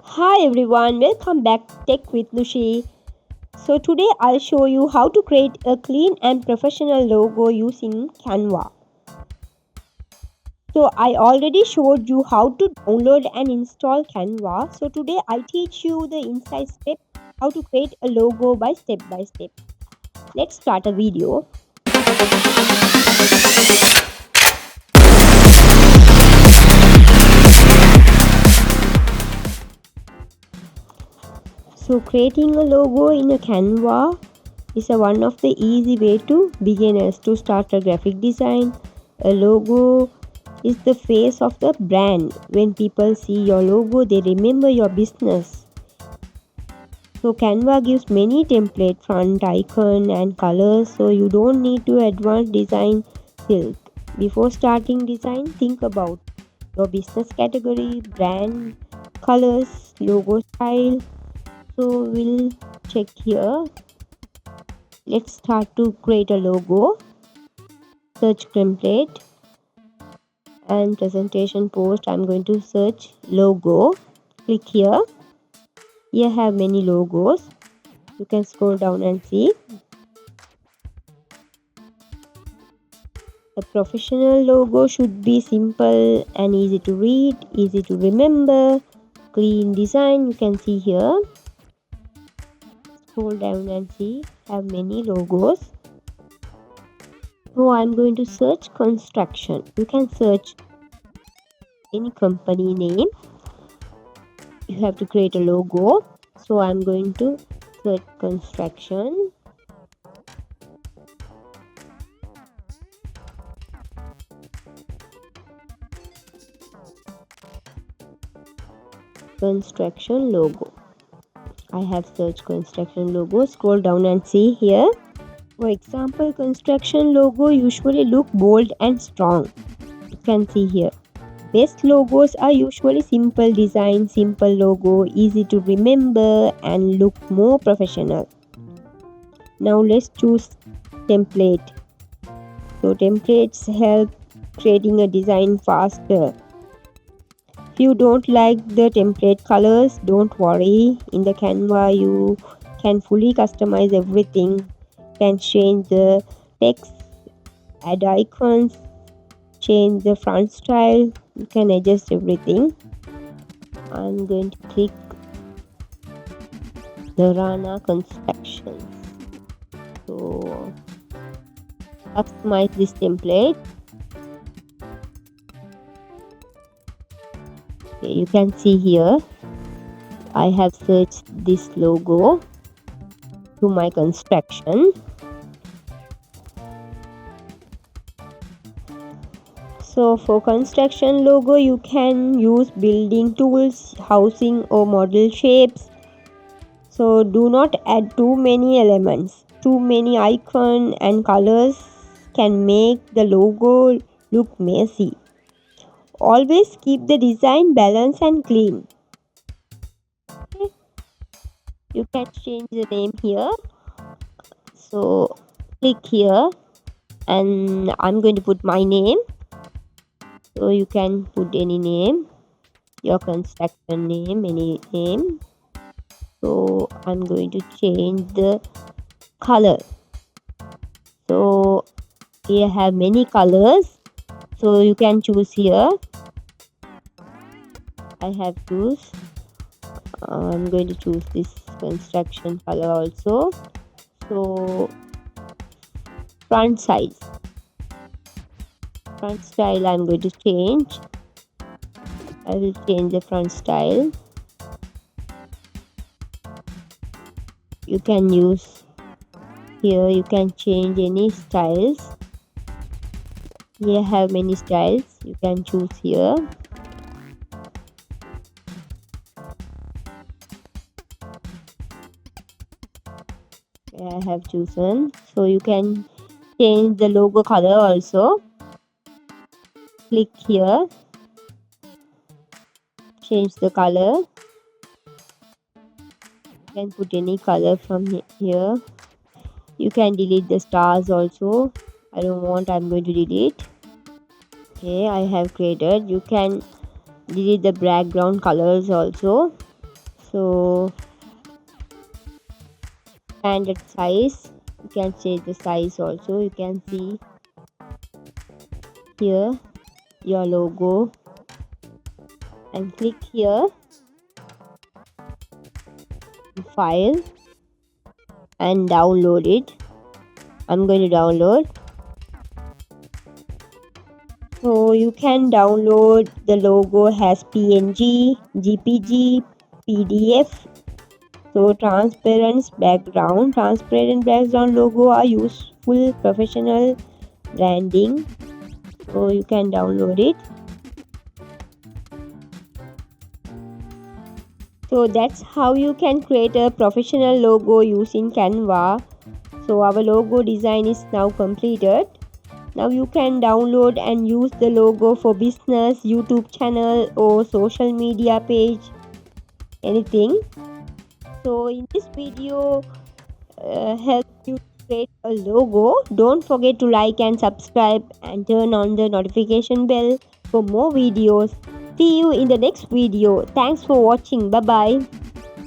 Hi everyone, welcome back to Tech with Nushi. So today I'll show you how to create a clean and professional logo using Canva. So I already showed you how to download and install Canva. So today I'll teach you the inside step how to create a logo by step. Let's start a video. So creating a logo in a Canva is one of the easy way to beginners to start a graphic design. A logo is the face of the brand. When people see your logo, they remember your business. So Canva gives many template, font, icon and colors, so you don't need to advance design skills. Before starting design, think about your business category, brand, colors, logo style. So we'll check here. Let's start to create a logo. Search template and presentation post. I'm going to search logo. Click here. Here have many logos. You can scroll down and see. A professional logo should be simple and easy to read, easy to remember, clean design. You can see here. Scroll down and see. Have many logos. So I'm going to search construction. You can search any company name. You have to create a logo. So I'm going to search construction. Construction logo. I have searched construction logo. Scroll down and see here. For example, construction logo usually look bold and strong. You can see here. Best logos are usually simple design, simple logo, easy to remember and look more professional. Now let's choose template. So templates help creating a design faster. If you don't like the template colors, don't worry. In the Canva, you can fully customize everything. Can change the text, add icons, change the font style. You can adjust everything. I'm going to click the Rana construction. So customize this template. Okay, you can see here I have searched this logo to my construction. So for construction logo, you can use building tools, housing or model shapes. So do not add too many elements. Too many icon and colors can make the logo look messy. Always keep the design balanced and clean. Okay. You can change the name here. So click here and I'm going to put my name. So you can put any name, your construction name, any name. So I'm going to change the color. So here have many colors. So you can choose here. I have choose. I'm going to choose this construction color also. So front size, front style I'm going to change. I will change the front style. You can use here, you can change any styles. Here have many styles, you can choose here. I have chosen. So you can change the logo color also. Click here, change the color. You can put any color from here. You can delete the stars also. I don't want, I'm going to delete. Okay, I have created. You can delete the background colors also. So standard size, you can change the size also. You can see here your logo and click here file and download it. I'm going to download. So you can download the logo as PNG, GPG, PDF. So transparent background logo are useful professional branding. So you can download it. So that's how you can create a professional logo using Canva. So our logo design is now completed. Now you can download and use the logo for business, YouTube channel or social media page, anything. So in this video help you create a logo. Don't forget to like and subscribe and turn on the notification bell for more videos. See you in the next video. Thanks for watching. Bye bye.